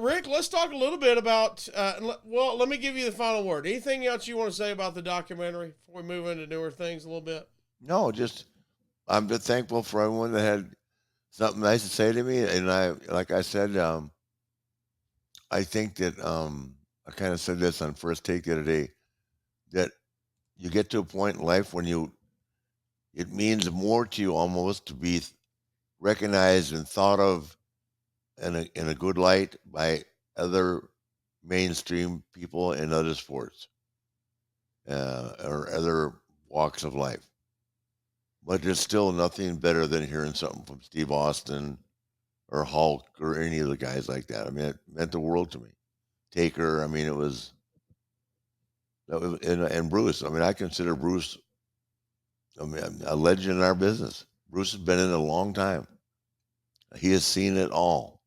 Rick, let's talk a little bit about. Well, let me give you the final word. Anything else you want to say about the documentary before we move into newer things a little bit? No, just I'm just thankful for everyone that had something nice to say to me, and like I said, I think that I kind of said this on first take the other day that you get to a point in life when it means more to you almost to be recognized and thought of in a good light by other mainstream people in other sports or other walks of life. But there's still nothing better than hearing something from Steve Austin or Hulk or any of the guys like that. I mean, it meant the world to me. Taker, I mean, it was, and Bruce. I mean, I consider Bruce, I mean, a legend in our business. Bruce has been in it a long time. He has seen it all,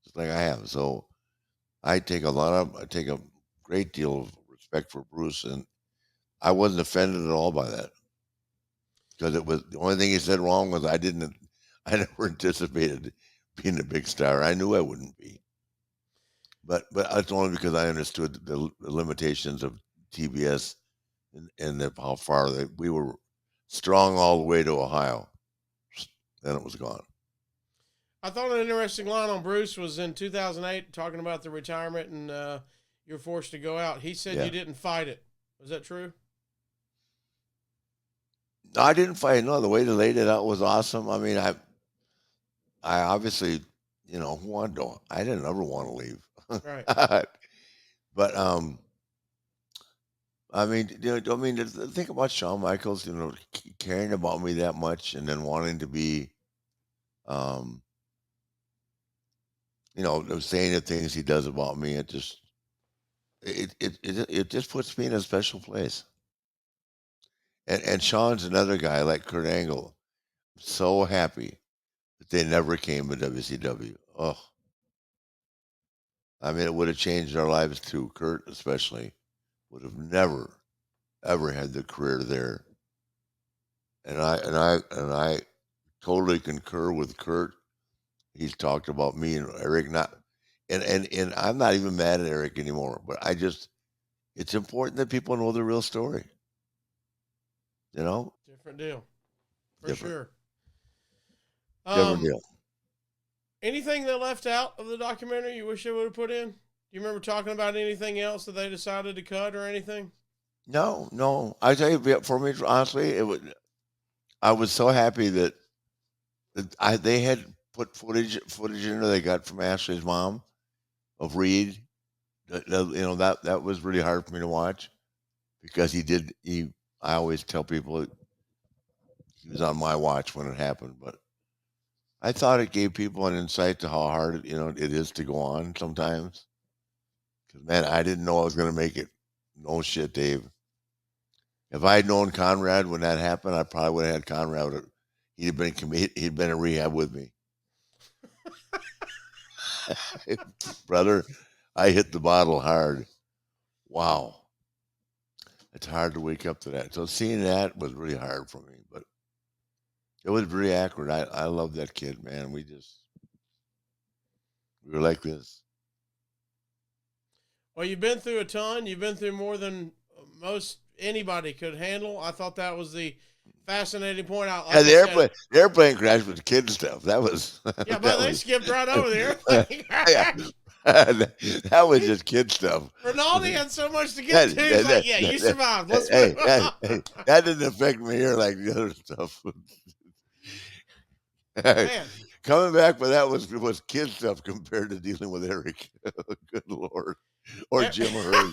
just like I have. So I take a great deal of respect for Bruce, and I wasn't offended at all by that because it was the only thing he said wrong was I never anticipated being a big star. I knew I wouldn't be, but that's only because I understood the limitations of TBS and how far we were strong all the way to Ohio. Then it was gone. I thought an interesting line on Bruce was in 2008, talking about the retirement and you're forced to go out. He said Yeah, you didn't fight it. Was that true? no, I didn't fight. No, the way they laid it out was awesome. I mean, I obviously, who wanted to, I didn't ever want to leave. Right. But I mean, I mean, think about Shawn Michaels, caring about me that much, and then wanting to be, um, saying the things he does about me. It just puts me in a special place. And Shawn's another guy like Kurt Angle. So happy that they never came to WCW. Oh, I mean, it would have changed our lives too. Kurt, especially, would have never ever had the career there. And I totally concur with Kurt. He's talked about me and Eric not, and I'm not even mad at Eric anymore. But it's important that people know the real story. You know, Different deal. For different, sure. different Um, deal. Anything that left out of the documentary you wish they would have put in? Do you remember talking about anything else that they decided to cut or anything? No, no. I tell you, for me, honestly, it would. I was so happy that they had put footage in there they got from Ashley's mom of Reed. That was really hard for me to watch because I always tell people he was on my watch when it happened, but I thought it gave people an insight to how hard it is to go on sometimes. Because man, I didn't know I was going to make it. No shit, Dave. If I had known Conrad when that happened, I probably would have had Conrad. He'd been in rehab with me, brother. I hit the bottle hard. Wow, it's hard to wake up to that. So seeing that was really hard for me, but it was very accurate. I love that kid, man. We were like this. Well, you've been through a ton. You've been through more than most anybody could handle. I thought that was the fascinating point. Out, Yeah, like I said, the airplane crash was kid stuff. That was yeah, but that they was skipped right over the airplane yeah. crash. That was just kid stuff. Rinaldi had so much to get That, to. He's that, like, that, yeah, you that, survived. that- Let's move hey, hey, on. hey, that didn't affect me here like the other stuff. Man, Coming back, but that was kid stuff compared to dealing with Eric. Good Lord, or e- Jim Hurd.